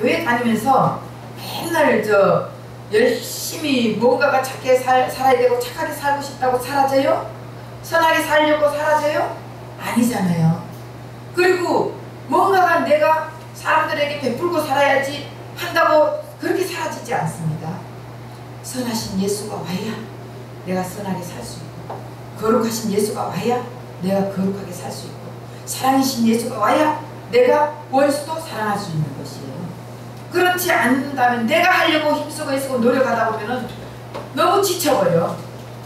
교회 다니면서 맨날 열심히 뭔가가 착하게 살아야 되고 착하게 살고 싶다고 사라져요? 선하게 살려고 사라져요? 아니잖아요. 그리고 뭔가가 내가 사람들에게 베풀고 살아야지 한다고 그렇게 사라지지 않습니다. 선하신 예수가 와야 내가 선하게 살 수 있고, 거룩하신 예수가 와야 내가 거룩하게 살 수 있고, 사랑이신 예수가 와야 내가 원수도 사랑할 수 있는 것이에요. 그렇지 않는다면 내가 하려고 힘쓰고 애쓰고 노력하다 보면은 너무 지쳐버려.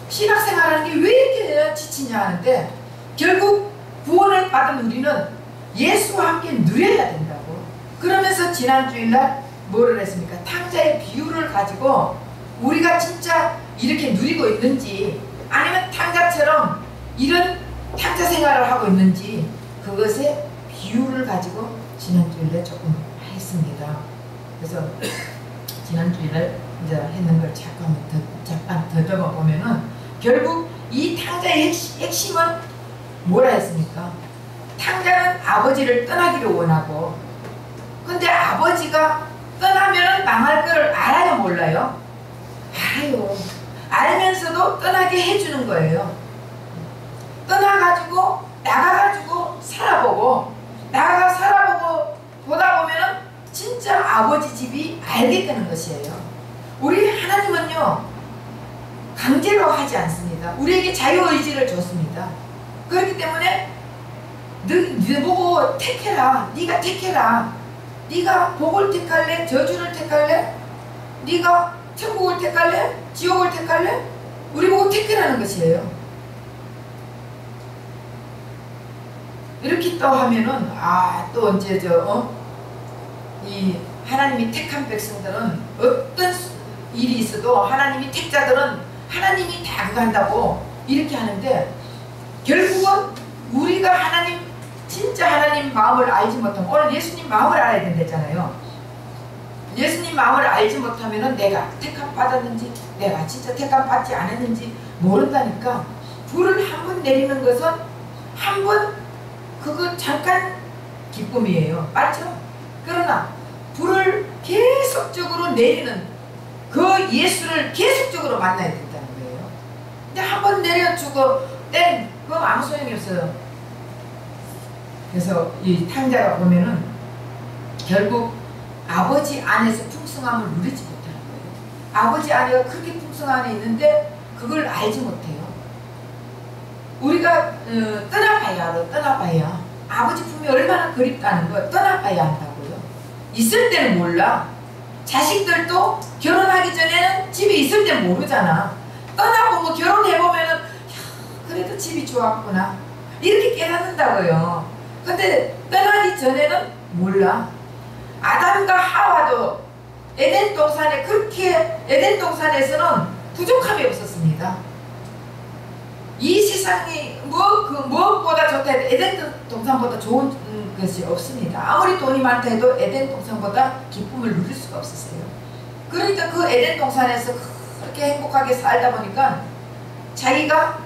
신학생활하는 게 왜 이렇게 지치냐 하는데, 결국 구원을 받은 우리는 예수와 함께 누려야 된다고. 그러면서 지난 주일날 뭐를 했습니까? 탕자의 비유를 가지고 우리가 진짜 이렇게 누리고 있는지, 아니면 탕자처럼 이런 탕자 생활을 하고 있는지, 그것의 비유를 가지고 지난 주일에 조금 했습니다. 그래서 지난 주일에 이제 했는 걸 잠깐 더듬어 보면은, 결국 이 탕자의 핵심은 뭐라 했습니까? 탕자는 아버지를 떠나기를 원하고, 근데 아버지가 떠나면 망할 거를 알아요, 몰라요? 알아요. 알면서도 떠나게 해주는 거예요. 떠나가지고 나가가지고 살아보고, 나가 살아보고 보다 보면은 진짜 아버지 집이 알게 되는 것이에요. 우리 하나님은요, 강제로 하지 않습니다. 우리에게 자유의지를 줬습니다. 그렇기 때문에 너 보고 택해라. 네가 택해라. 네가 복을 택할래? 저주를 택할래? 네가 천국을 택할래? 지옥을 택할래? 우리 보고 택해라는 것이에요. 이렇게 또 하면은 또 이제 이 하나님이 택한 백성들은 어떤 일이 있어도 하나님이 택자들은 하나님이 다 그거 한다고 이렇게 하는데, 결국은 우리가 하나님, 진짜 하나님 마음을 알지 못하면, 오늘 예수님 마음을 알아야 된다잖아요. 예수님 마음을 알지 못하면은 내가 택함 받았는지, 내가 진짜 택함 받지 않았는지 모른다니까. 불을 한 번 내리는 것은 한 번 그거 잠깐 기쁨이에요. 맞죠? 그러나 불을 계속적으로 내리는 그 예수를 계속적으로 만나야 된다는 거예요. 근데 한 번 내려주고 땡, 그럼 아무 소용이 없어요. 그래서 이 탕자가 보면은 결국 아버지 안에서 풍성함을 누리지 못하는 거예요. 아버지 안에가 그렇게 풍성한 안에 있는데 그걸 알지 못해요. 우리가 떠나봐야 알아. 떠나봐야 아버지 품이 얼마나 그립다는 걸 떠나봐야 한다고요. 있을 때는 몰라. 자식들도 결혼하기 전에는 집에 있을 땐 모르잖아. 떠나보고 결혼해보면은 그래도 집이 좋았구나 이렇게 깨닫는다고요. 근데 떠나기 전에는 몰라. 아담과 하와도 에덴 동산에 그렇게, 에덴 동산에서는 부족함이 없었습니다. 이 세상이 무엇보다 좋다 해도 에덴 동산보다 좋은 것이 없습니다. 아무리 돈이 많다 해도 에덴 동산보다 기쁨을 누릴 수가 없었어요. 그러니까 그 에덴 동산에서 그렇게 행복하게 살다 보니까 자기가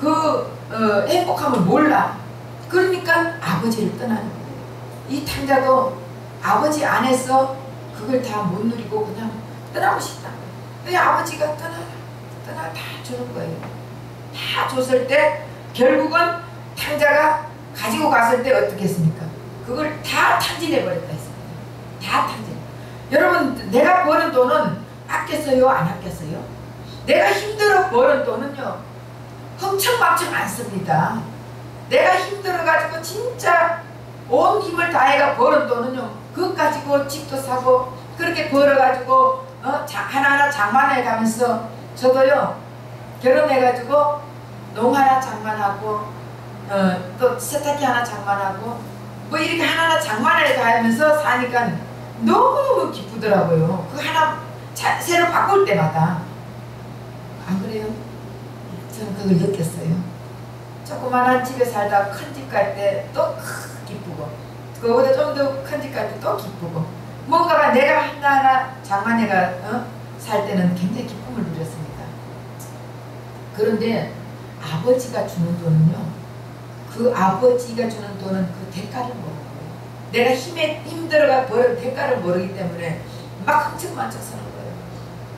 그 행복함을 몰라. 그러니까 아버지를 떠나는 거예요. 이 탕자도 아버지 안에서 그걸 다 못 누리고 그냥 떠나고 싶다. 그냥 아버지가 떠나 다 주는 거예요. 다 줬을 때 결국은 탕자가 가지고 갔을 때 어떻게 했습니까? 그걸 다 탕진해 버렸다 했습니다. 다 탕진. 여러분, 내가 버는 돈은 아꼈어요? 안 아꼈어요? 내가 힘들어 버는 돈은요, 흥청망청 안 씁니다. 내가 힘들어가지고 진짜 온 힘을 다해가 버는 돈은요, 그것 가지고 집도 사고 그렇게 벌어가지고 하나하나 장만해 가면서, 저도요 결혼해가지고 농 하나 장만하고 또 세탁기 하나 장만하고 뭐 이렇게 하나하나 장만해 가면서 사니까 너무너무 기쁘더라고요. 그 하나 새로 바꿀 때마다. 안 그래요? 저는 그걸 느꼈어요. 조그만한 집에 살다 큰 집 갈 때 또 기쁘고, 그거보다 좀 더 큰 집 갈 때 또 기쁘고, 뭔가가 내가 하나하나 장만해가 살 때는 굉장히 기쁨을 누렸습니다. 그런데 아버지가 주는 돈은요, 그 아버지가 주는 돈은 그 대가를 모르는 거예요. 내가 힘들어가 벌 대가를 모르기 때문에 막 흥청만청 서는 거예요.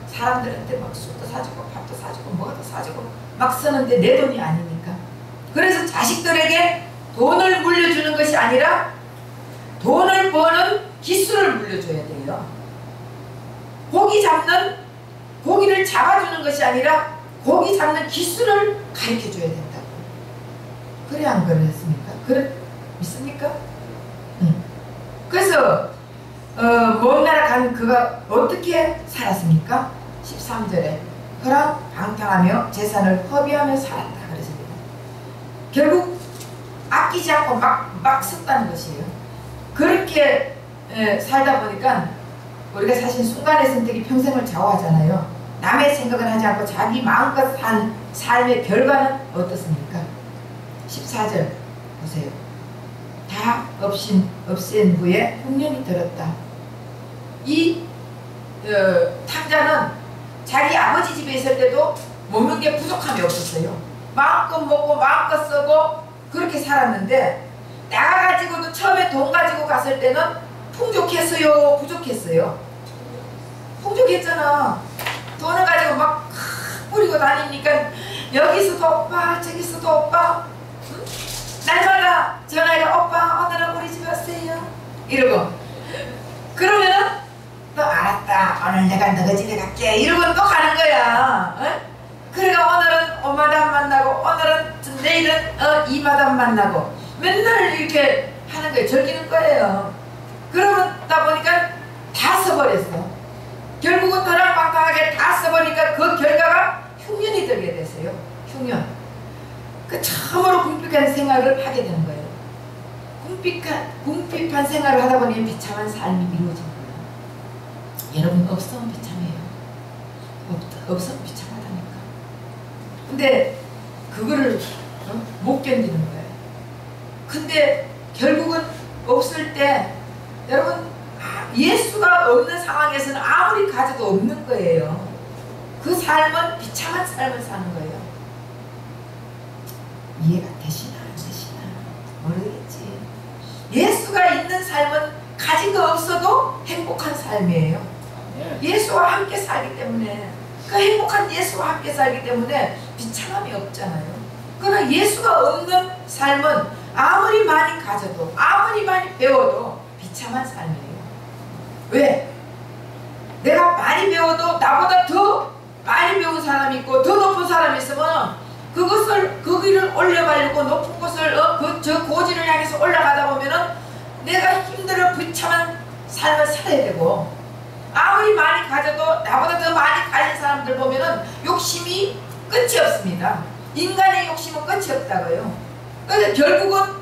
사람들한테 막 술도 사주고 밥도 사주고 뭐도 사주고 막 쓰는데 내 돈이 아니니까. 그래서 자식들에게 돈을 물려주는 것이 아니라 돈을 버는 기술을 물려줘야 돼요. 고기를 잡아주는 것이 아니라 고기 잡는 기술을 가르쳐줘야 된다고. 그래 안 그랬습니까? 그래 믿습니까? 그래서 먼 나라 간 그가 어떻게 살았습니까? 13절에 그랑 방탕하며 재산을 허비하며 살았다 그랬습니다. 결국 아끼지 않고 막 썼다는 것이에요. 그렇게 살다 보니까 우리가 사실 순간의 선택이 평생을 좌우하잖아요. 남의 생각을 하지 않고 자기 마음껏 산 삶의 결과는 어떻습니까? 14절 보세요. 다 없앤 후에 흉년이 들었다. 이 탕자는 자기 아버지 집에 있을 때도 먹는 게 부족함이 없었어요. 마음껏 먹고 마음껏 쓰고 그렇게 살았는데 나가가지고도 처음에 돈 가지고 갔을 때는 풍족했어요? 부족했어요? 풍족했잖아. 돈을 가지고 막 뿌리고 다니니까 여기서도 오빠 저기서도 오빠, 응? 날마다 전화해가 오빠 오늘은 우리 집에 왔어요 이러고, 그러면은 또 알았다 오늘 내가 너희 집에 갈게 이러고 또 가는 거야. 응? 그러니까 오늘은 오마담 만나고 오늘은 내일은 이마담 만나고 맨날 이렇게 하는 거예요. 즐기는 거예요. 그러다 보니까 다 써버렸어. 결국은 터락방탕하게 다 써버리니까 그 결과가 흉년이 들게 됐어요. 흉년. 그 참으로 궁핍한 생활을 하게 되는 거예요. 궁핍한 생활을 하다 보니 비참한 삶이 이루어진 거예요. 여러분 없으면 비참해요. 없으면 비참하다니까. 근데 그거를 못 견디는 거예요. 근데 결국은 없을 때 여러분 예수가 없는 상황에서는 아무리 가져도 없는 거예요. 그 삶은 비참한 삶을 사는 거예요. 이해가 되시나 안 되시나 모르겠지. 예수가 있는 삶은 가진 거 없어도 행복한 삶이에요. 예수와 함께 살기 때문에, 그 행복한 예수와 함께 살기 때문에 비참함이 없잖아요. 그러나 예수가 없는 삶은 아무리 많이 가져도 아무리 많이 배워도 비참한 삶이에요. 왜? 내가 많이 배워도 나보다 더 많이 배운 사람이 있고 더 높은 사람이 있으면 그것을 그 길을 올려가려고 높은 곳을 저 고지를 향해서 올라가다 보면은 내가 힘들어 비참한 삶을 살아야 되고, 아무리 많이 가져도 나보다 더 많이 가진 사람들 보면은 욕심이 끝이 없습니다. 인간의 욕심은 끝이 없다고요. 그래서 결국은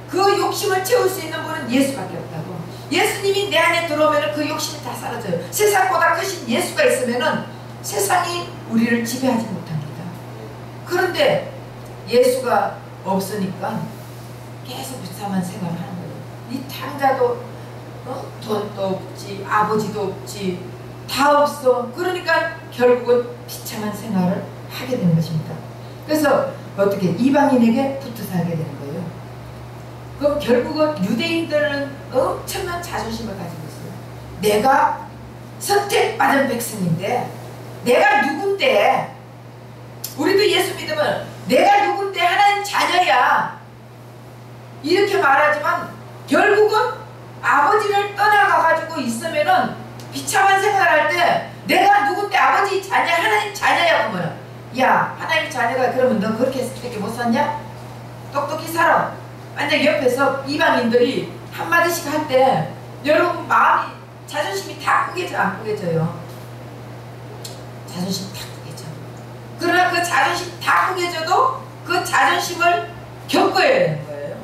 그 욕심을 채울 수 있는 분은 예수밖에 없다고. 예수님이 내 안에 들어오면 그 욕심이 다 사라져요. 세상보다 크신 예수가 있으면 세상이 우리를 지배하지 못합니다. 그런데 예수가 없으니까 계속 비참한 생활을 하는 거예요. 이 탕자도 돈도 없지, 아버지도 없지, 다 없어. 그러니까 결국은 비참한 생활을 하게 되는 것입니다. 그래서 어떻게 이방인에게 붙어 살게 되는 거예요. 그럼 결국은 유대인들은 엄청난 자존심을 가지고 있어요. 내가 선택받은 백성인데, 내가 누군데, 우리도 예수 믿으면 내가 누군데 하나님 자녀야 이렇게 말하지만 결국은 아버지를 떠나가가지고 있으면은 비참한 생활할 때 내가 누군데 아버지 자녀 하나님 자녀야 그러면, 야 하나님 자녀가 그러면 너 그렇게 못 샀냐? 똑똑히 살아. 만약 옆에서 이방인들이 한마디씩 할 때 여러분 마음이, 자존심이 다 꾸겨져 안 꾸겨져요? 자존심 다 꾸겨져. 그러나 그 자존심 다 꾸겨져도 그 자존심을 겪어야 되는 거예요.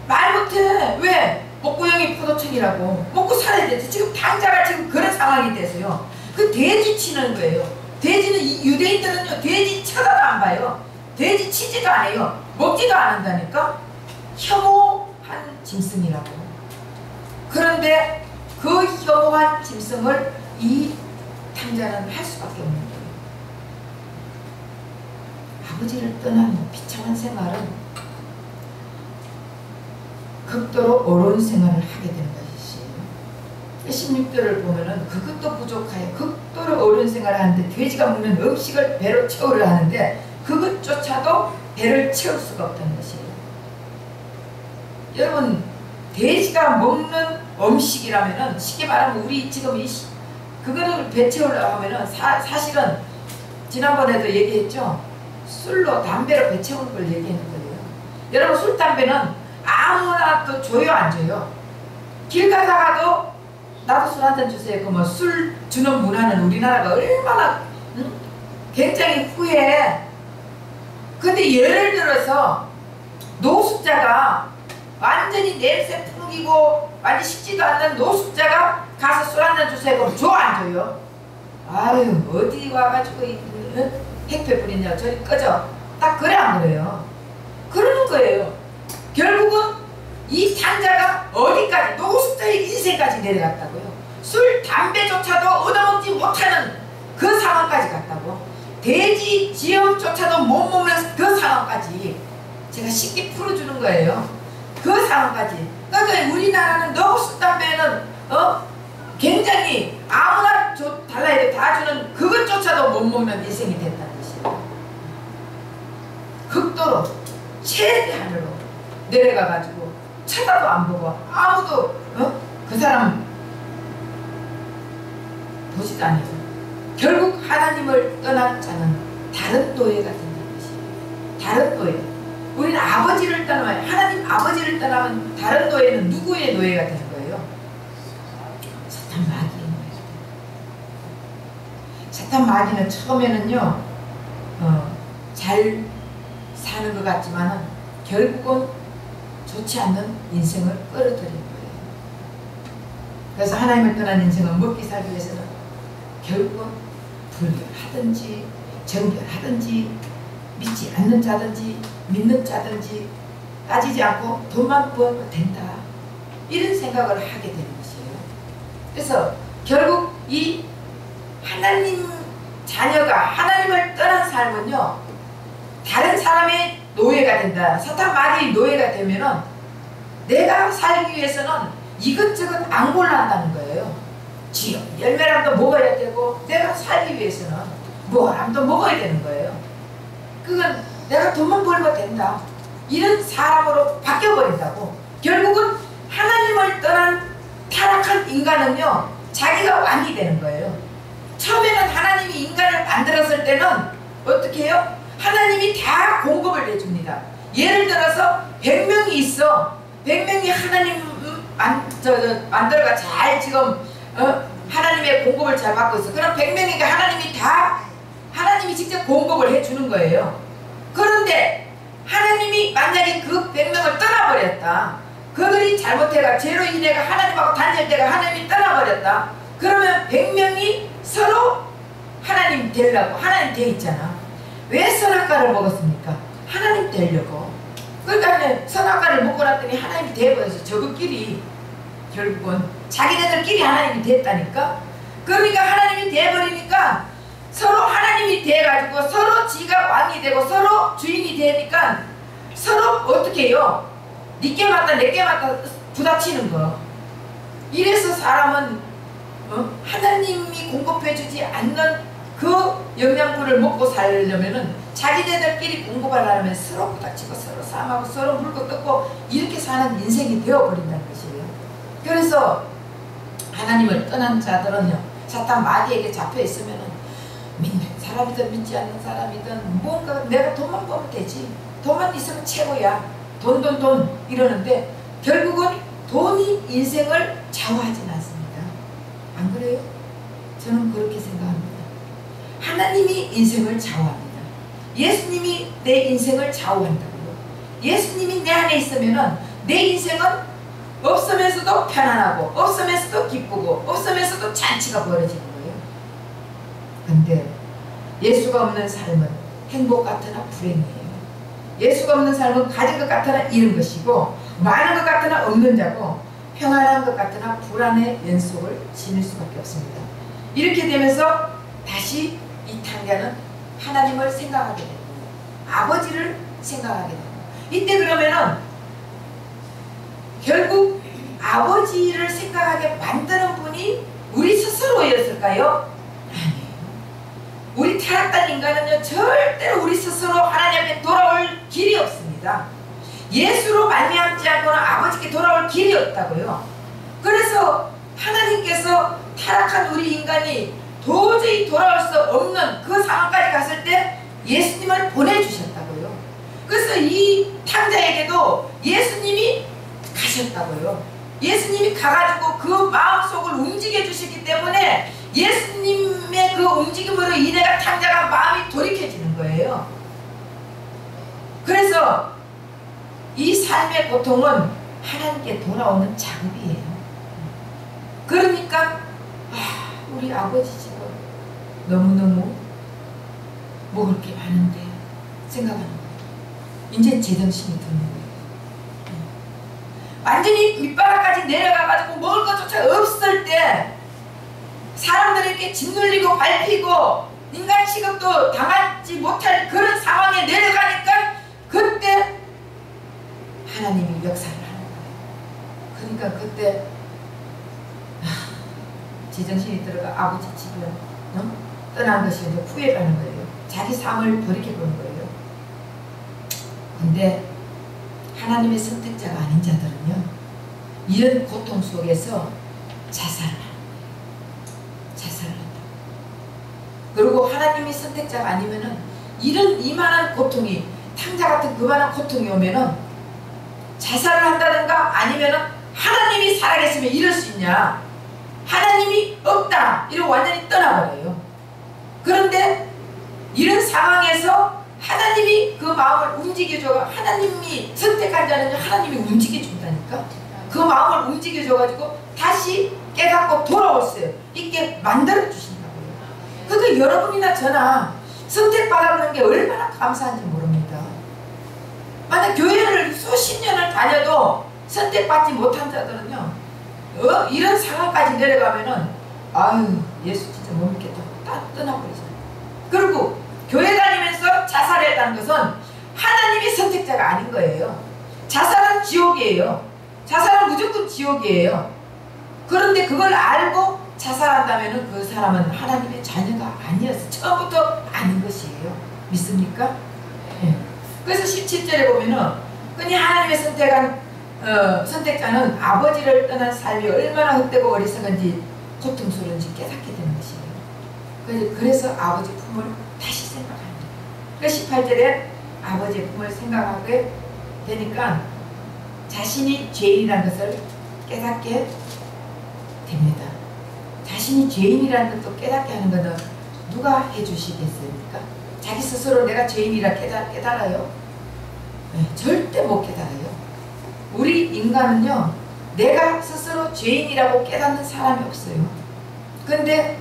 말 못해. 왜? 목구형이 포도청이라고. 먹고 살아야 되지. 지금 당자가 지금 그런 상황이 돼서요. 그 돼지 치는 거예요. 돼지는, 유대인들은요 돼지 쳐다도 안 봐요. 돼지 치지도 안 해요. 먹지도 않는다니까. 혐오한 짐승이라고. 그런데 그 혐오한 짐승을 이 탕자는 할 수밖에 없는 거예요. 아버지를 떠난 비참한 생활은 극도로 어려운 생활을 하게 되는 것이에요. 16절을 보면은 그것도 부족하여 극도로 어려운 생활을 하는데 돼지가 먹는 음식을 배로 채우려 하는데 그것조차도 배를 채울 수가 없다는 것이에요. 여러분, 돼지가 먹는 음식이라면은 쉽게 말하면 우리 지금 그거를 배 채우려고 하면은 사실은 지난번에도 얘기했죠. 술로 담배로 배 채우는 걸 얘기하는 거예요. 여러분, 술 담배는 아무나 또 줘요 안 줘요? 길 가다가도 나도 술 한 잔 주세요. 그 뭐 술 주는 문화는 우리나라가 얼마나 굉장히 후해. 근데 예를 들어서 노숙자가 완전히 냄새 풍기고 완전 식지도 않는 노숙자가 가서 술 한 잔 주세요. 그럼 줘 안 줘요? 아유, 어디 와가지고 택배 부리냐 저리 꺼져. 딱 그래 안 그래요? 그러는 거예요. 결국은 이 산자가 어디까지 노숙자의 인생까지 내려갔다고요. 술, 담배조차도 얻어먹지 못하는 그 상황까지 갔다고. 돼지, 지형조차도 못 먹는 그 상황까지 제가 쉽게 풀어주는 거예요. 그 상황까지. 그러니까 우리나라는 너무 술, 담배는 굉장히 아무나 달라야 돼 다 주는 그것조차도 못 먹는 인생이 됐다는 것이에요. 극도로 최대한으로 내려가가지고 쳐다도 안 보고 아무도 그 사람 보지도 않아요. 결국 하나님을 떠난 자는 다른 노예가 된다는 것이에요. 다른 노예. 우리는 아버지를 떠나면 하나님 아버지를 떠나면 다른 노예는 누구의 노예가 되는 거예요? 사탄 마귀의 노예가 돼요. 사탄 마귀는 처음에는요 잘 사는 것 같지만은 결국은 좋지 않는 인생을 끌어들이는 거예요. 그래서 하나님을 떠난 인생은 먹기 살기 위해서는 결국은 불결하든지 정결하든지 믿지 않는 자든지 믿는 자든지 따지지 않고 돈만 벌면 된다. 이런 생각을 하게 되는 것이에요. 그래서 결국 이 하나님 자녀가 하나님을 떠난 삶은요 다른 사람의 노예가 된다. 사탄 마귀의 노예가 되면은 내가 살기 위해서는 이것저것 안 골란다는 거예요. 지금 열매라도 먹어야 되고 내가 살기 위해서는 뭐라도 먹어야 되는 거예요. 그건 내가 돈만 벌면 된다. 이런 사람으로 바뀌어버린다고. 결국은 하나님을 떠난 타락한 인간은요 자기가 왕이 되는 거예요. 처음에는 하나님이 인간을 만들었을 때는 어떻게 해요? 하나님이 다 공급을 해줍니다. 예를 들어서 100명이 있어. 100명이 하나님 만들어가 잘 지금 하나님의 공급을 잘 받고 있어. 그럼 100명에게 하나님이 직접 공급을 해주는 거예요. 그런데 하나님이 만약에 그 100명을 떠나버렸다. 그들이 잘못해가 죄로 인해가 하나님하고 단절돼가 하나님이 떠나버렸다. 그러면 100명이 서로 하나님 되려고 하나님 돼 있잖아. 왜 선악과를 먹었습니까? 하나님 되려고. 그러니까 선악과를 먹고 났더니 하나님이 되어버려서 저것끼리 결국은 자기네들끼리 하나님이 됐다니까. 그러니까 하나님이 되어버리니까 서로 하나님이 돼가지고 서로 지가 왕이 되고 서로 주인이 되니까 서로 어떻게 해요? 니께 맞다 내께 맞다 부딪히는 거. 이래서 사람은 하나님이 공급해주지 않는 그 영양분을 먹고 살려면은 자기네들끼리 공급하려면 서로 부딪히고 서로 싸움하고 서로 물고 뜯고 이렇게 사는 인생이 되어버린다는 것이에요. 그래서 하나님을 떠난 자들은요 사탄 마귀에게 잡혀있으면은 믿는 사람이든 믿지 않는 사람이든 뭔가 내가 돈만 벌면 되지, 돈만 있으면 최고야, 돈 이러는데 결국은 돈이 인생을 좌우하진 않습니다. 안 그래요? 저는 그렇게 생각합니다. 하나님이 인생을 좌우합니다. 예수님이 내 인생을 좌우한다고요. 예수님이 내 안에 있으면은 내 인생은 없으면서도 편안하고 없으면서도 기쁘고 없으면서도 잔치가 벌어지는 거예요. 근데 예수가 없는 삶은 행복 같으나 불행이에요. 예수가 없는 삶은 가진 것 같으나 잃은 것이고 많은 것 같으나 없는 자고 평안한 것 같으나 불안의 연속을 지닐 수밖에 없습니다. 이렇게 되면서 다시 이 탕자는 하나님을 생각하게 되고 아버지를 생각하게 되고 이때 그러면은 결국 아버지를 생각하게 만드는 분이 우리 스스로였을까요? 아니에요. 우리 타락한 인간은요, 절대로 우리 스스로 하나님 앞에 돌아올 길이 없습니다. 예수로 말미암지 않고는 아버지께 돌아올 길이 없다고요. 그래서 하나님께서 타락한 우리 인간이 도저히 돌아올 수 없는 그 상황까지 갔을 때 예수님을 보내주셨다고요. 그래서 이 탕자에게도 예수님이 가셨다고요. 예수님이 가가지고 그 마음속을 움직여 주시기 때문에 예수님의 그 움직임으로 인해가 탕자가 마음이 돌이켜지는 거예요. 그래서 이 삶의 고통은 하나님께 돌아오는 작업이에요. 그러니까 우리 아버지 집은 너무너무 먹을 게 많은데 생각하는 거예요. 이제 제정신이 드는 거예요. 완전히 밑바닥까지 내려가가지고 먹을 것조차 없을 때 사람들에게 짓눌리고 밟히고 인간 취급도 당하지 못할 그런 상황에 내려가니까 그때 하나님이 역사를 하는 거예요. 그러니까 그때 제정신이 들어가 아버지 집에 떠난 것이 이제 후회를 하는 거예요. 자기 삶을 돌이켜보는 거예요. 근데 하나님의 선택자가 아닌 자들은요, 이런 고통 속에서 자살을 합니다. 자살을 한다. 그리고 하나님이 선택자가 아니면은 이런 이만한 고통이, 탕자 같은 그만한 고통이 오면은 자살을 한다든가 아니면은 하나님이 살아계시면 이럴 수 있냐, 하나님이 없다 이러고 완전히 떠나버려요. 그런데 이런 상황에서 하나님이 그 마음을 움직여줘, 하나님이 선택한 자는 하나님이 움직여준다니까. 그 마음을 움직여줘가지고 다시 깨닫고 돌아올 수 있게 만들어주신다고요. 그러니까 여러분이나 저나 선택받아보는 게 얼마나 감사한지 모릅니다. 만약 교회를 수십 년을 다녀도 선택받지 못한 자들은요, 이런 상황까지 내려가면은 아유, 예수 진짜 못 믿겠다, 딱 떠나버리잖아요. 그리고 교회 다니면서 자살했다는 것은 하나님의 선택자가 아닌 거예요. 자살은 지옥이에요. 자살은 무조건 지옥이에요. 그런데 그걸 알고 자살한다면 그 사람은 하나님의 자녀가 아니어서 처음부터 아닌 것이에요. 믿습니까? 네. 그래서 17절에 보면은 그냥 하나님의 선택한 선택자는 아버지를 떠난 삶이 얼마나 헛되고 어리석은지 고통스러운지 깨닫게 되는 것이에요. 그래서 아버지 품을 다시 생각하는 거예요. 그래서 18절에 아버지의 품을 생각하게 되니까 자신이 죄인이라는 것을 깨닫게 됩니다. 자신이 죄인이라는 것도 깨닫게 하는 것은 누가 해주시겠습니까? 자기 스스로 내가 죄인이라 깨달아요? 네, 절대 못 깨달아요. 우리 인간은요, 내가 스스로 죄인이라고 깨닫는 사람이 없어요. 근데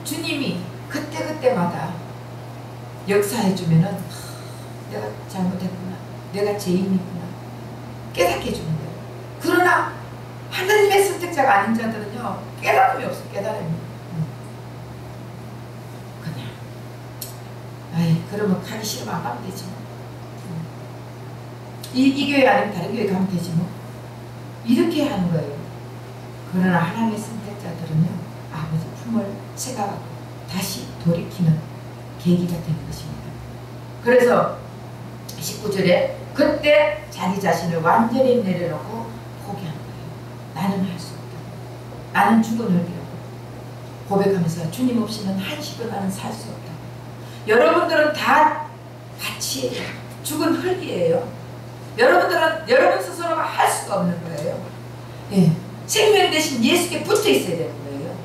주님이 그때그때마다 역사해주면은 내가 잘못했구나, 내가 죄인이구나 깨닫게 해주는 거예요. 그러나 하나님의 선택자가 아닌 자들은요, 깨달음이 없어. 깨달음이. 그냥 아이, 그러면 가기 싫으면 안 가면 되지 뭐. 이 교회 아니면 다른 교회 가면 되지 뭐. 이렇게 하는 거예요. 그러나 하나님의 선택자들은요, 아버지 품을 생각하고 다시 돌이키는 계기가 되는 것입니다. 그래서 19절에 그때 자기 자신을 완전히 내려놓고 포기하는 거예요. 나는 할 수 없다. 나는 죽은 흙이라고 고백하면서 주님 없이는 한시도 나는 살 수 없다. 여러분들은 다 밭이에요. 죽은 흙이에요. 여러분들은 여러분 스스로가 할 수가 없는 거예요. 예. 생명 대신 예수께 붙어 있어야 되는 거예요.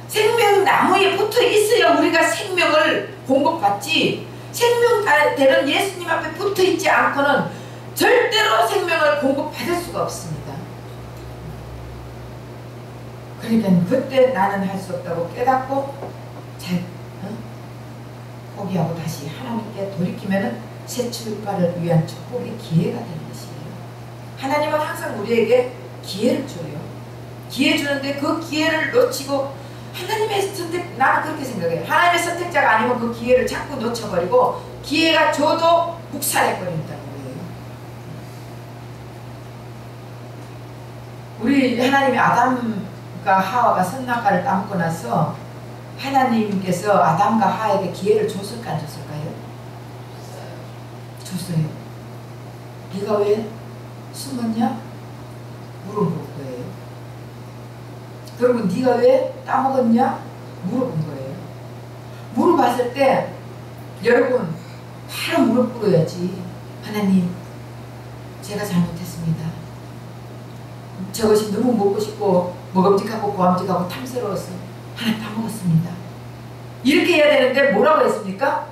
생명나무에 붙어 있어야 우리가 생명을 공급받지, 생명 되는 예수님 앞에 붙어 있지 않고는 절대로 생명을 공급받을 수가 없습니다. 그러니까 그때 나는 할 수 없다고 깨닫고 포기하고 다시 하나님께 돌이키면은 새 출발을 위한 축복의 기회가 되는 것이에요. 하나님은 항상 우리에게 기회를 줘요. 기회 주는데 그 기회를 놓치고, 하나님의 선택, 나는 그렇게 생각해요. 하나님의 선택자가 아니면 그 기회를 자꾸 놓쳐버리고 기회가 줘도 묵살해버린다는 거예요. 우리 하나님이 아담과 하와가 선악과를 따먹고 나서 하나님께서 아담과 하와에게 기회를 줬을까 안 줬을까요? 줬어요. 네가 왜 숨었냐? 물어볼 거예요. 그리고 네가 왜 따먹었냐? 물어본 거예요. 물어봤을 때 여러분 바로 무릎 꿇어야지. 하나님, 제가 잘못했습니다. 저것이 너무 먹고 싶고 먹음직하고 고함직하고 탐스러워서 하나 따먹었습니다. 이렇게 해야 되는데 뭐라고 했습니까?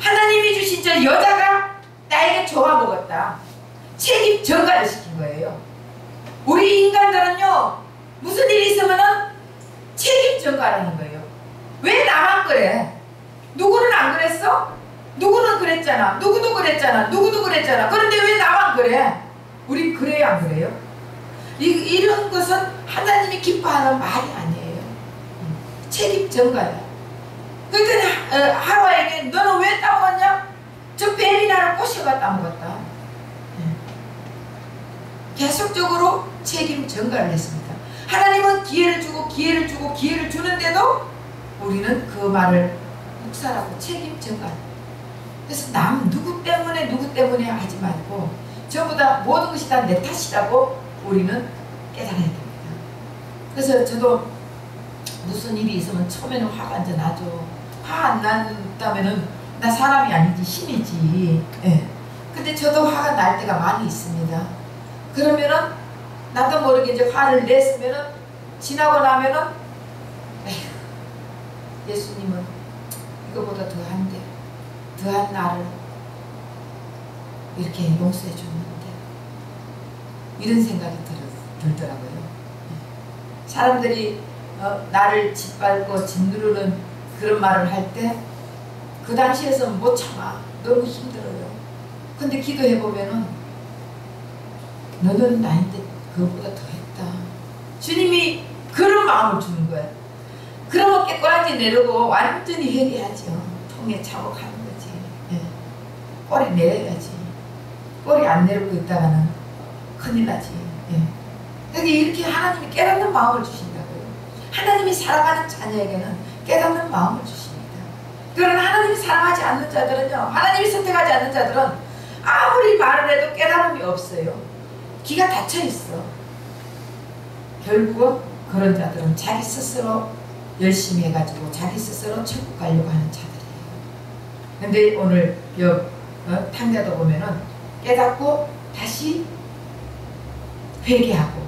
하나님이 주신 저 여자가 나에게 좋아 먹었다. 책임 전가를 시킨 거예요. 우리 인간들은요, 무슨 일이 있으면은 책임 전가라는 거예요. 왜 나만 그래? 누구는 안 그랬어? 누구는 그랬잖아. 누구도 그랬잖아. 누구도 그랬잖아. 그런데 왜 나만 그래? 우리 그래요, 안 그래요? 이런 것은 하나님이 기뻐하는 말이 아니에요. 책임 전가야. 그랬더니 하와에게 너는 왜 따먹었냐? 저 뱀이 나를 꼬셔가 따먹었다. 계속적으로 책임 전가를 했습니다. 하나님은 기회를 주고 기회를 주고 기회를 주는데도 우리는 그 말을 묵살하고 책임 전가. 그래서 남 누구 때문에 하지 말고 전부 다 모든 것이 다 내 탓이라고 우리는 깨달아야 됩니다. 그래서 저도 무슨 일이 있으면 처음에는 화가 완전 나죠. 화 안 난다면은 나 사람이 아니지 신이지. 예. 근데 저도 화가 날 때가 많이 있습니다. 그러면은 나도 모르게 이제 화를 냈으면은 지나고 나면은 에휴, 예수님은 이거보다 더한 나를 이렇게 용서해 줬는데 이런 생각이 들더라고요. 사람들이 나를 짓밟고 짓누르는 그런 말을 할 때 그 당시에서는 못 참아. 너무 힘들어요. 근데 기도해보면은 너는 나한테 그것보다 더 했다. 주님이 그런 마음을 주는 거예요. 그러면 깨꼬라지 내려고 완전히 회개하죠. 통에 차고 가는 거지. 예. 꼬리 내려야지. 꼬리 안 내리고 있다가는 큰일 나지. 예. 이렇게 하나님이 깨닫는 마음을 주신다고요. 하나님이 사랑하는 자녀에게는 깨닫는 마음을 주십니다. 그러나 하나님이 사랑하지 않는 자들은요, 하나님이 선택하지 않는 자들은 아무리 말을 해도 깨달음이 없어요. 귀가 닫혀 있어. 결국은 그런 자들은 자기 스스로 열심히 해가지고 자기 스스로 천국 가려고 하는 자들이에요. 근데 오늘 탕자도 보면은 깨닫고 다시 회개하고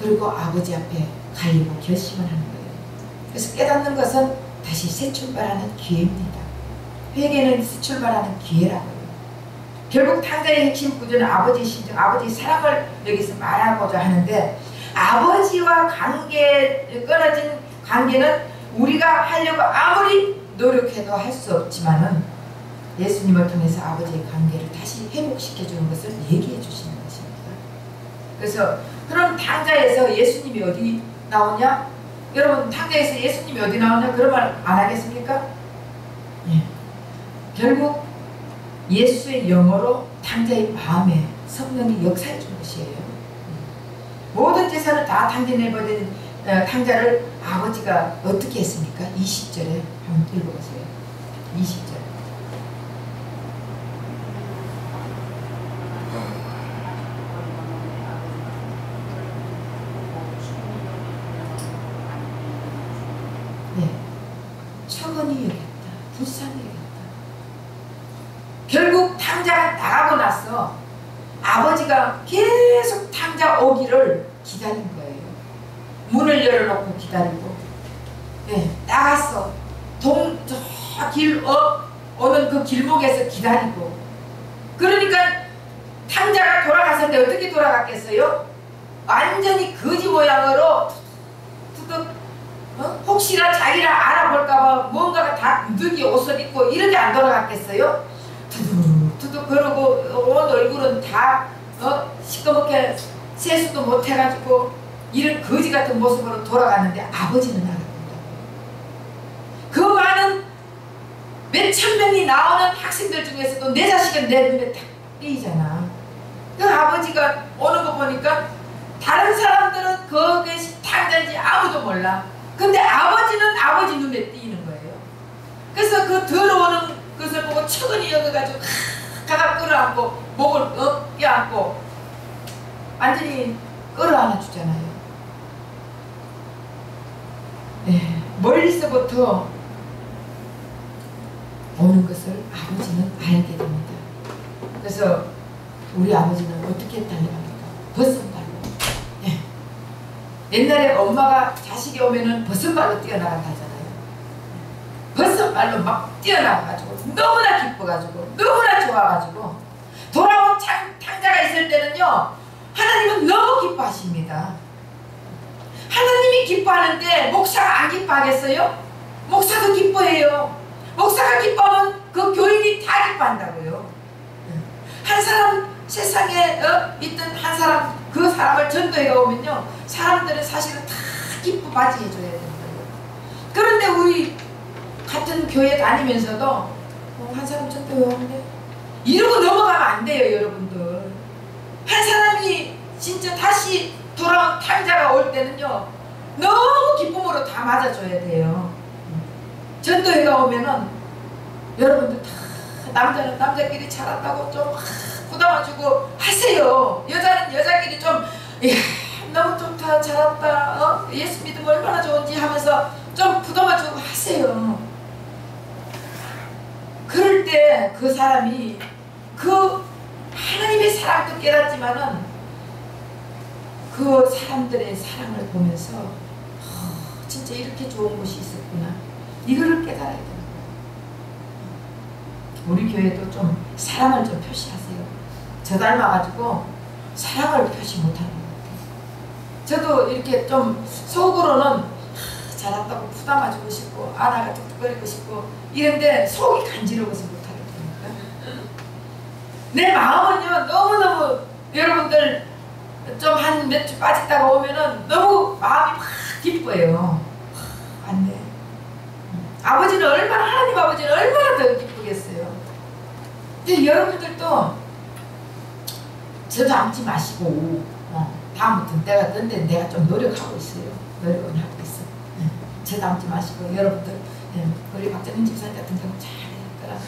그리고 아버지 앞에 가려고 결심을 하는 거예요. 그래서 깨닫는 것은 다시 새 출발하는 기회입니다. 회개는 새 출발하는 기회라고요. 결국 탕자의 핵심 구조는 아버지의 심정, 아버지의 사랑을 여기서 말하고자 하는데 아버지와 끊어진 관계는 우리가 하려고 아무리 노력해도 할 수 없지만은 예수님을 통해서 아버지의 관계를 다시 회복시켜주는 것을 얘기해 주시는 것입니다. 그래서 그럼 탕자에서 예수님이 어디 나오냐? 여러분 탕자에서 예수님이 어디 나오냐? 그런 말 안 하겠습니까? 예. 결국 예수의 영어로 탕자의 마음에 성령이 역사해 준 것이에요. 모든 재산을 다 탕진해버린 탕자를 아버지가 어떻게 했습니까? 20절에 한번 읽어보세요. 20절. 네. 처근히 여겼다. 불쌍히 여겼다. 결국 탕자가 나가고 나서 아버지가 계속 탕자 오기를 기다린 거예요. 문을 열어놓고 기다리고, 네, 나갔어. 저 길 오는 그 길목에서 기다리고. 그러니까 탕자가 돌아갔을 때 어떻게 돌아갔겠어요? 완전히 거지 모양으로 투둑, 혹시나 자기를 알아볼까봐 뭔가가 다 누기 옷을 입고 이렇게 안 돌아갔겠어요? 투둑 그러고 온 얼굴은 다 시꺼멓게 세수도 못해가지고 이런 거지 같은 모습으로 돌아갔는데 아버지는 알아본다고요. 그 많은 몇천 명이 나오는 학생들 중에서도 내 자식은 내 눈에 딱 띄잖아. 그 아버지가 오는 거 보니까 다른 사람들은 그게 탕자인지 아무도 몰라. 근데 아버지는 아버지 눈에 띄는 거예요. 그래서 그 들어오는 것을 보고 척은이 여겨가지고 가가 끌어안고 목을 어깨 안고 완전히 끌어안아 주잖아요. 네, 멀리서부터 오는 것을 아버지는 알게 됩니다. 그래서 우리 아버지는 어떻게 달려갑니까? 벗은발로. 네. 옛날에 엄마가 자식이 오면은 벗은발로 뛰어나간다잖아요. 벗은발로 막 뛰어나가가지고 너무나 기뻐가지고 너무나 좋아가지고 돌아온 탕자가 있을 때는요, 하나님은 너무 기뻐하십니다. 하나님이 기뻐하는데 목사가 안 기뻐하겠어요? 목사도 기뻐해요. 목사가 기뻐하면 그 교인이 다 기뻐한다고요. 한 사람, 세상에 있던 한 사람, 그 사람을 전도해 오면요, 사람들은 사실은 다 기뻐 맞이해 줘야 되는 거예요. 그런데 우리 같은 교회 다니면서도 한 사람 전도해 오는데 이러고 넘어가면 안 돼요, 여러분들. 한 사람이 진짜 다시 돌아온 탕자가 올 때는요, 너무 기쁨으로 다 맞아줘야 돼요. 전도회가 오면은 여러분들 다 남자는 남자끼리 잘한다고 좀 부담아주고 하세요. 여자는 여자끼리 좀 이야, 너무 좋다, 잘한다, 예수 믿으면 얼마나 좋은지 하면서 좀 부담아주고 하세요. 그럴 때 그 사람이 그 하나님의 사랑도 깨닫지만은 그 사람들의 사랑을 보면서 진짜 이렇게 좋은 곳이 있었구나, 이거를 깨달아야 되는 거예요. 우리 교회도 좀 사랑을 좀 표시하세요. 저 닮아가지고 사랑을 표시 못하는 것 같아요. 저도 이렇게 좀 속으로는 잘한다고 부담아주고 싶고 아나가 뚝뚝거리고 싶고 이런데 속이 간지러워서 못하겠다니까. 내 마음은요, 너무너무 여러분들 좀 한 몇 주 빠졌다가 오면은 너무 마음이 막 기뻐요. 안 돼. 아버지는 얼마나, 하나님 아버지는 얼마나 더 기쁘겠어요. 근데 여러분들도 저 닮지 마시고 다음부터는 때가 든데 내가 좀 노력하고 있어요. 노력은 하고 있어. 저 닮지 마시고 여러분들, 우리 박정민 집사님 같은 경우 잘했더라.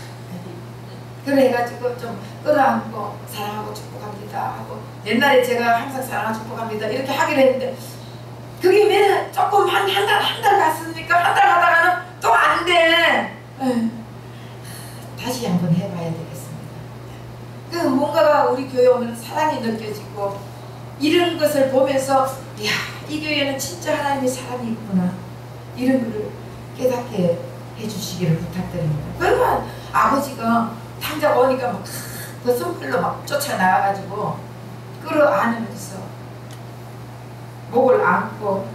그래가지고 좀 끌어안고 사랑하고 축복합니다 하고, 옛날에 제가 항상 사랑하고 축복합니다 이렇게 하기로 했는데 그게 매일 조금 한 달 갔으니까 한 달 가다가는 또 안 돼. 다시 한번 해봐야 되겠습니다. 그 뭔가가 우리 교회 오면 사랑이 느껴지고 이런 것을 보면서 이야, 이 교회는 진짜 하나님의 사랑이 있구나, 이런 거를 깨닫게 해주시기를 부탁드립니다. 그러면 아버지가 탕자가 오니까 막 그 손길로 막 쫓아나와가지고 끌어안으면서 목을 안고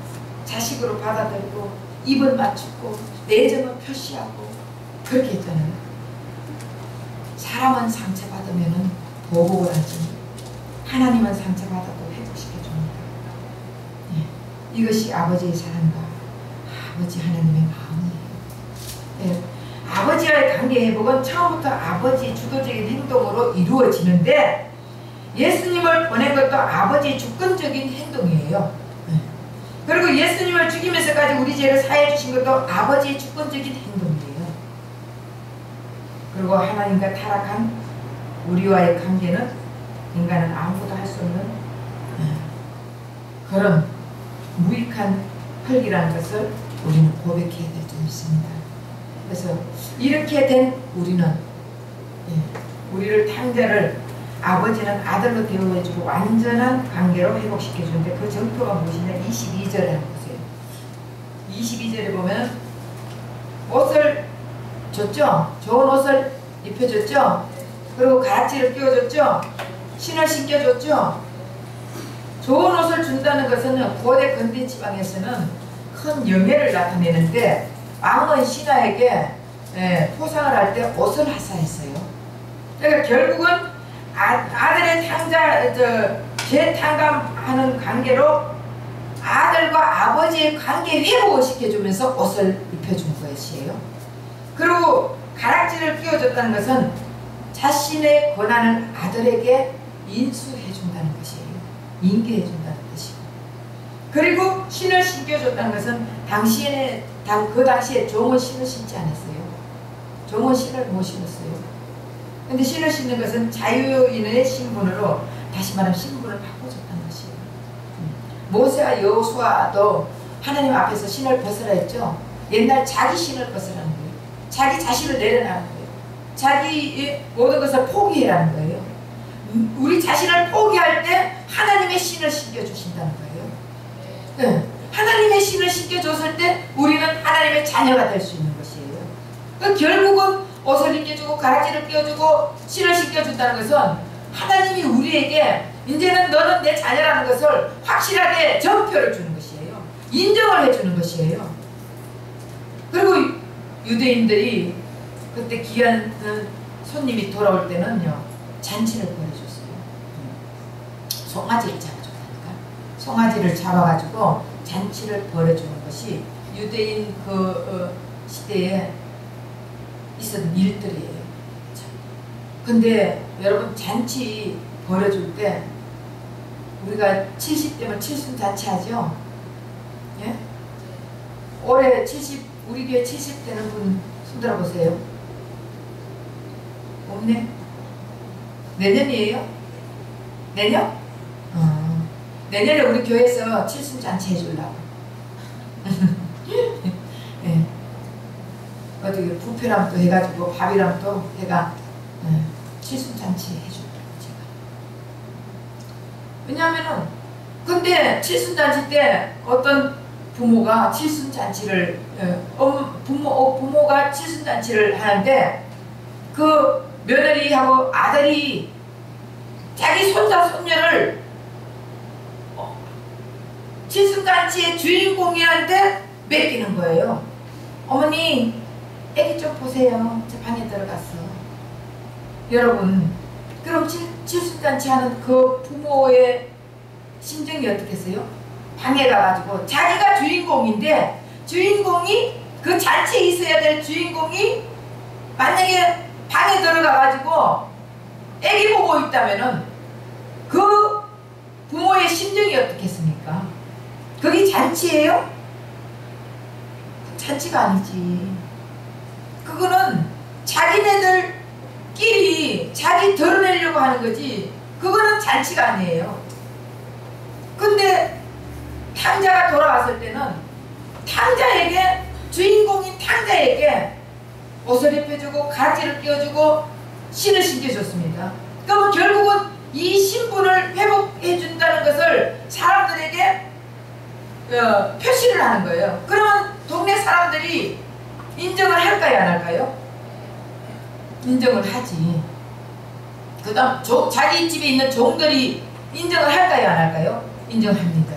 자식으로 받아들이고 입을 맞추고 내정을 표시하고 그렇게 했잖아요. 사람은 상처받으면 보복을 하지 하나님은 상처받아도 회복시켜줍니다. 이것이 아버지의 사랑과 아버지 하나님의 마음이에요. 아버지와의 관계 회복은 처음부터 아버지의 주도적인 행동으로 이루어지는데 예수님을 보낸 것도 아버지의 주권적인 행동이에요. 그리고 예수님을 죽이면서까지 우리 죄를 사해 주신 것도 아버지의 주권적인 행동이에요. 그리고 하나님과 타락한 우리와의 관계는 인간은 아무것도 할 수 없는 그런 무익한 흙이라는 것을 우리는 고백해야 될 점 있습니다. 그래서 이렇게 된 우리는 우리를 탕자를 아버지는 아들로 대우해주고 완전한 관계로 회복시켜주는데 그 정표가 무엇이냐, 22절에 한번 보세요. 22절에 보면 옷을 줬죠. 좋은 옷을 입혀줬죠. 그리고 가락지를 끼워줬죠. 신을 신겨줬죠. 좋은 옷을 준다는 것은 고대 근대 지방에서는 큰 영예를 나타내는데 왕은 신하에게 포상을 할 때 옷을 하사했어요. 그러니까 결국은 아들의 재탕감하는 관계로 아들과 아버지의 관계 회복을 시켜주면서 옷을 입혀준 것이에요. 그리고 가락지를 끼워줬다는 것은 자신의 권한을 아들에게 인수해준다는 것이에요. 인계해준다는 것이에요. 그리고 신을 신겨줬다는 것은 그 당시에 종은 신을 신지 않았어요. 종은 신을 못 신었어요. 근데 신을 신는 것은 자유인의 신분으로, 다시 말하면 신분을 바꿔줬다는 것이에요. 모세와 여호수아도 하나님 앞에서 신을 벗으라 했죠. 옛날 자기 신을 벗으라는 거예요. 자기 자신을 내려놔는 거예요. 자기 모든 것을 포기해라는 거예요. 우리 자신을 포기할 때 하나님의 신을 신겨주신다는 거예요. 네. 하나님의 신을 신겨줬을 때 우리는 하나님의 자녀가 될 수 있는 것이에요. 그러니까 결국은 옷을 입혀주고 가락지를 끼워주고 신을 신겨준다는 것은 하나님이 우리에게 이제는 너는 내 자녀라는 것을 확실하게 전표를 주는 것이에요. 인정을 해주는 것이에요. 그리고 유대인들이 그때 귀한 손님이 돌아올 때는요, 잔치를 벌여줬어요. 송아지를 잡아줬다니까. 송아지를 잡아가지고 잔치를 벌여주는 것이 유대인 시대에 있었던 일들이에요. 근데 여러분, 잔치 벌여줄 때 우리가 70대면 칠순잔치 하죠? 예? 올해 70, 우리 교회 70대는 분 손들어 보세요. 없네? 내년이에요? 내년? 내년에 우리 교회에서 칠순잔치 해주려고. 예. 어디 부페랑 또 해가지고 밥이랑 또 해가 칠순잔치 해주려고 제가. 왜냐하면은 근데 칠순잔치 때 어떤 부모가 칠순잔치를 부모가 칠순잔치를 하는데 그 며느리하고 아들이 자기 손자 손녀를 칠순잔치의 주인공이한테 맡기는 거예요. 어머니, 애기 좀 보세요. 저 방에 들어갔어. 여러분, 그럼 칠순잔치 하는 그 부모의 심정이 어떻겠어요? 방에 가가지고 자기가 주인공인데, 주인공이 그 잔치에 있어야 될 주인공이 만약에 방에 들어가가지고 애기 보고 있다면은 그 부모의 심정이 어떻겠습니까? 그게 잔치예요? 잔치가 아니지. 그거는 자기네들끼리 자기 드러내려고 하는 거지, 그거는 잔치가 아니에요. 근데 탕자가 돌아왔을 때는 탕자에게, 주인공인 탕자에게 옷을 입혀주고 가지를 끼워주고 신을 신겨줬습니다. 그러면 결국은 이 신분을 회복해준다는 것을 사람들에게 표시를 하는 거예요. 그러면 동네 사람들이 인정을 할까요, 안 할까요? 인정을 하지. 그 다음 자기 집에 있는 종들이 인정을 할까요, 안 할까요? 인정합니다.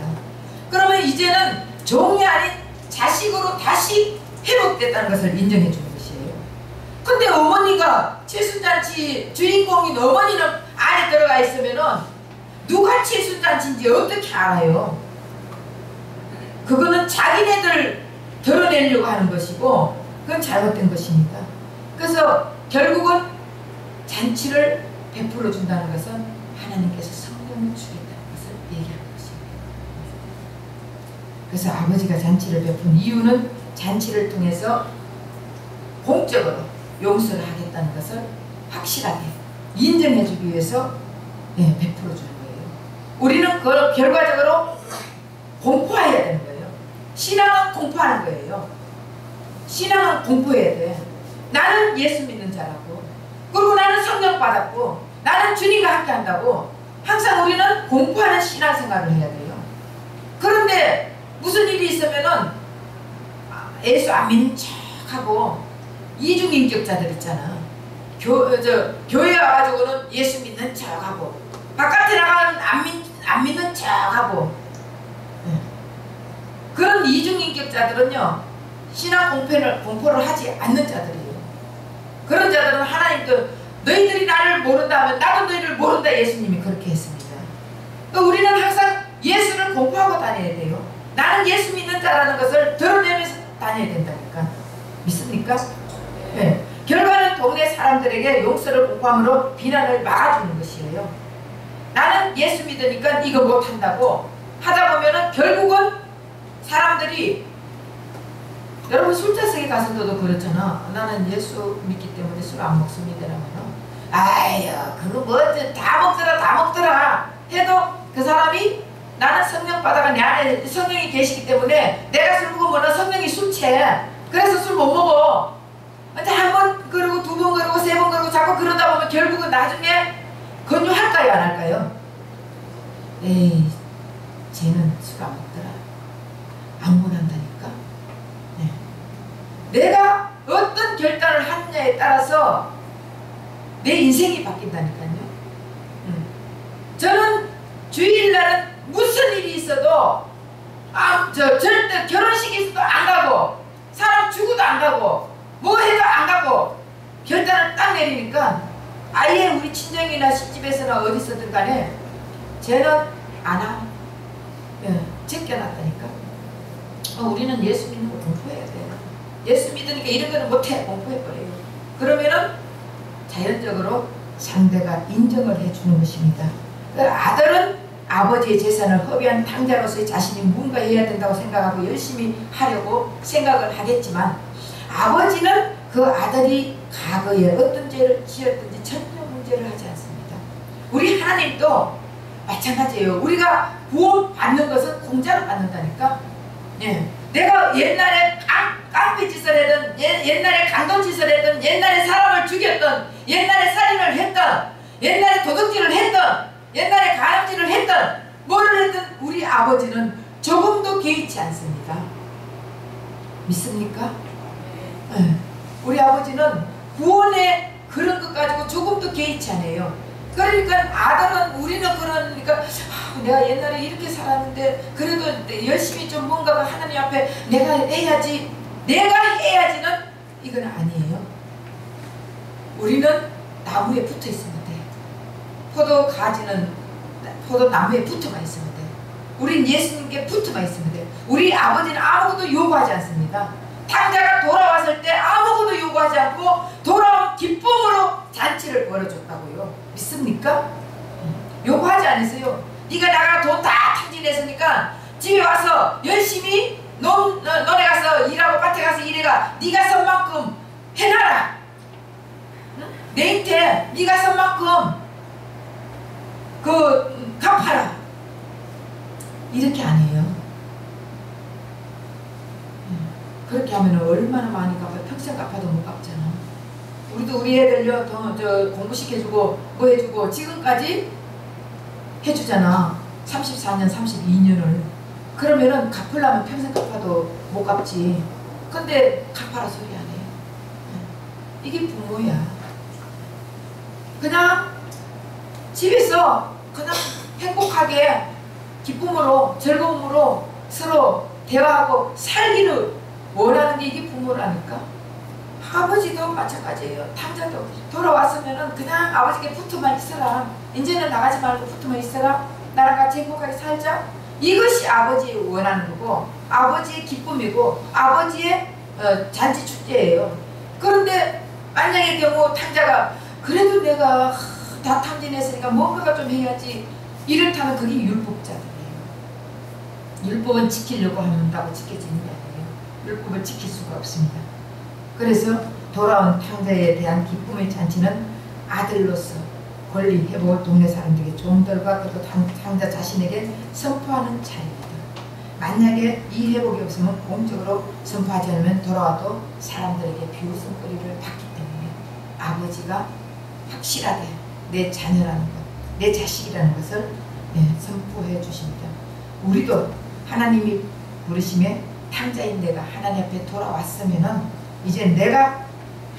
그러면 이제는 종이 아닌 자식으로 다시 회복됐다는 것을 인정해 주는 것이에요. 근데 어머니가 칠순잔치 주인공인 어머니는 안에 들어가 있으면은 누가 칠순잔치인지 어떻게 알아요? 그거는 자기네들 드러내려고 하는 것이고 그건 잘못된 것입니다. 그래서 결국은 잔치를 베풀어 준다는 것은 하나님께서 성령을 주겠다는 것을 얘기하는 것입니다. 그래서 아버지가 잔치를 베푼 이유는 잔치를 통해서 공적으로 용서를 하겠다는 것을 확실하게 인정해 주기 위해서 베풀어 주는 거예요. 우리는 그걸 결과적으로 공포해야 되는 거예요. 신앙은 공포하는 거예요. 신앙은 공포해야 돼. 나는 예수 믿는 자라고, 그리고 나는 성령 받았고, 나는 주님과 함께 한다고 항상 우리는 공포하는 신앙생활을 해야 돼요. 그런데 무슨 일이 있으면은 예수 안 믿는 척하고 이중인격자들 있잖아. 교회 와가지고는 예수 믿는 척하고 바깥에 나가면 안 믿는 척하고, 그런 이중인격자들은요 신앙 공포를 하지 않는 자들이에요. 그런 자들은 하나님도 너희들이 나를 모른다 하면 나도 너희를 모른다, 예수님이 그렇게 했습니다. 그러니까 우리는 항상 예수를 공포하고 다녀야 돼요. 나는 예수 믿는 자라는 것을 드러내면서 다녀야 된다니까. 믿습니까? 네. 결과는 동네 사람들에게 용서를 공포함으로 비난을 막아주는 것이에요. 나는 예수 믿으니까 이거 못한다고 하다 보면은 결국은 사람들이, 여러분 술자석에 가서도 그렇잖아. 나는 예수 믿기 때문에 술 안 먹습니다 라면은, 아유 그거 뭐 다 먹더라 다 먹더라 해도 그 사람이 나는 성령 받아가 내 안에 성령이 계시기 때문에 내가 술 먹으면 성령이 술 채. 그래서 술 못 먹어. 근데 한 번 그러고 두 번 그러고 세 번 그러고 자꾸 그러다 보면 결국은 나중에 권유할까요 안 할까요? 에이 쟤는 술 안 먹더라. 안 원한다니까. 네. 내가 어떤 결단을 하느냐에 따라서 내 인생이 바뀐다니까요. 저는 주일날은 무슨 일이 있어도 절대 결혼식이 있어도 안 가고 사람 죽어도 안 가고 뭐 해도 안 가고 결단을 딱 내리니까 아예 우리 친정이나 시집에서나 어디서든 간에 쟤는 안 와. 예, 제껴놨다니까. 우리는 예수 믿는 거 공부해야 돼. 예수 믿으니까 이런 거는 못해. 공부해버려요. 그러면은 자연적으로 상대가 인정을 해주는 것입니다. 아들은 아버지의 재산을 허비한 탕자로서의 자신이 뭔가 해야 된다고 생각하고 열심히 하려고 생각을 하겠지만, 아버지는 그 아들이 과거에 어떤 죄를 지었든지 전혀 문제를 하지 않습니다. 우리 하나님도 마찬가지예요. 우리가 구원 받는 것은 공짜로 받는다니까. 예. 내가 옛날에 깡패짓을 했던, 옛날에 강도짓을 했던, 옛날에 사람을 죽였던, 옛날에 살인을 했던, 옛날에 도둑질을 했던, 옛날에 가늠질을 했던, 뭐를 했던 우리 아버지는 조금도 개의치 않습니다. 믿습니까? 네. 우리 아버지는 구원의 그런 것 가지고 조금도 개의치 않아요. 그러니까 아들은, 우리는 그러니까 내가 옛날에 이렇게 살았는데 그래도 열심히 좀 뭔가 하나님 앞에 내가 해야지, 내가 해야지는 이건 아니에요. 우리는 나무에 붙어 있으면 돼. 포도 가지는 포도나무에 붙어만 있으면 돼. 우린 예수님께 붙어만 있으면 돼. 우리 아버지는 아무것도 요구하지 않습니다. 탕자가 돌아왔을 때 아무것도 요구하지 않고 돌아온 기쁨으로 잔치를 벌여줬다고요. 믿습니까? 요구하지 않으세요. 네가 나가 돈 다 탕진했으니까 집에 와서 열심히 너네 가서 일하고 밭에 가서 일해가. 네가 쓴 만큼 해놔라. 응? 내한테 네가 쓴 만큼 갚아라. 이렇게 안 해요. 그렇게 하면 얼마나 많이 갚아. 평생 갚아도 못 갚잖아. 우리도 우리 애들요 공부시켜주고 뭐 해주고 지금까지 해주잖아. 34년 32년을. 그러면은 갚으려면 평생 갚아도 못 갚지. 근데 갚아라 소리 안 해. 이게 부모야. 그냥 집에서 그냥 행복하게 기쁨으로 즐거움으로 서로 대화하고 살기를 원하는 게 이게 부모라니까. 아버지도 마찬가지예요. 탕자도 돌아왔으면은 그냥 아버지께 붙어만 있어라. 이제는 나가지 말고 붙어만 있어라. 나랑 같이 행복하게 살자. 이것이 아버지의 원하는 거고 아버지의 기쁨이고 아버지의 잔치 축제예요. 그런데 만약의 경우 탕자가 그래도 내가 다 탕진했으니까 뭔가가 좀 해야지, 이렇다면 그게 율법자들이에요. 율법은 지키려고 한다고 지켜지는 게 아니에요. 율법을 지킬 수가 없습니다. 그래서 돌아온 탕자에 대한 기쁨의 잔치는 아들로서 권리 회복을 동네 사람들에게 종들과 또 탕자 자신에게 선포하는 자리입니다. 만약에 이 회복이 없으면 공적으로 선포하지 않으면 돌아와도 사람들에게 비웃음거리를 받기 때문에 아버지가 확실하게 내 자녀라는 것, 내 자식이라는 것을 선포해 주십니다. 우리도 하나님이 부르심에 탕자인 내가 하나님 앞에 돌아왔으면은 이제 내가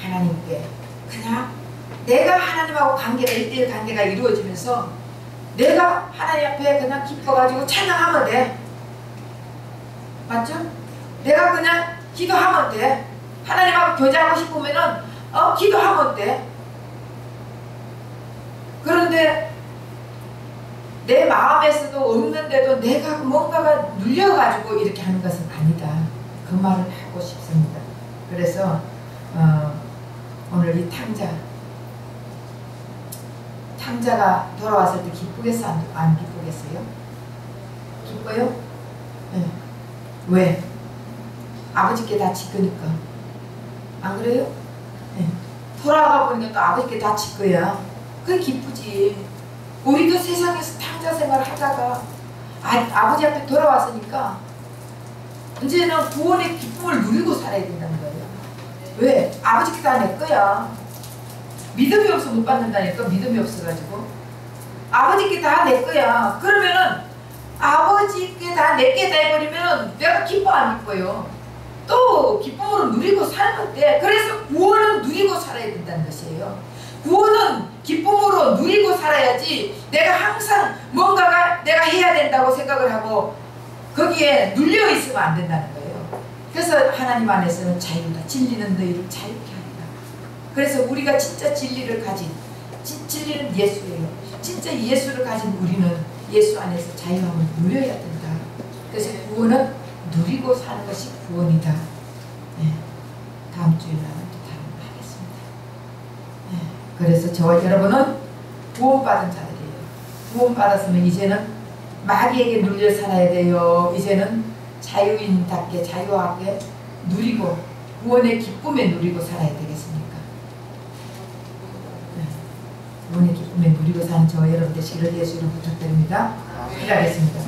하나님께 그냥 내가 하나님하고 관계가 1대1 관계가 이루어지면서 내가 하나님 앞에 그냥 기뻐가지고 찬양하면 돼. 맞죠? 내가 그냥 기도하면 돼. 하나님하고 교제하고 싶으면은 기도하면 돼. 그런데 내 마음에서도 없는데도 내가 뭔가가 눌려가지고 이렇게 하는 것은 아니다. 그 말을 하고 싶습니다. 그래서 오늘 이 탕자가 돌아왔을 때 기쁘겠어? 안 기쁘겠어요? 기뻐요? 네. 왜? 아버지께 다칠 거니까. 안 그래요? 네. 돌아가 보니까 또 아버지께 다칠 거야. 그게 기쁘지. 우리도 세상에서 탕자 생활을 하다가 아버지 앞에 돌아왔으니까 이제는 구원의 기쁨을 누리고 살아야 된다는 거예요. 왜? 아버지께 다 내 거야. 믿음이 없어 못 받는다니까. 믿음이 없어가지고 아버지께 다 내 거야. 그러면은 아버지께 다 내게 다 해버리면은 내가 기뻐 안 기뻐요? 또 기쁨으로 누리고 사는데, 그래서 구원은 누리고 살아야 된다는 것이에요. 구원은 기쁨으로 누리고 살아야지 내가 항상 뭔가가 내가 해야 된다고 생각을 하고 거기에 눌려 있으면 안 된다는 거예요. 그래서 하나님 안에서는 자유다. 진리는 너희를 자유케 하리라. 그래서 우리가 진짜 진리를 가진, 진리는 예수예요. 진짜 예수를 가진 우리는 예수 안에서 자유함을 누려야 된다. 그래서 구원은 누리고 사는 것이 구원이다. 네. 다음 주일날 또 하겠습니다. 네. 그래서 저와 여러분은 구원받은 자들이에요. 구원받았으면 이제는 마귀에게 눌려 살아야 돼요. 이제는 자유인답게 자유하게 누리고 구원의 기쁨에 누리고 살아야 되겠습니까? 네. 구원의 기쁨에 누리고 사는 저와 여러분 되시기를 예수 이름으로 부탁드립니다. 기도하겠습니다.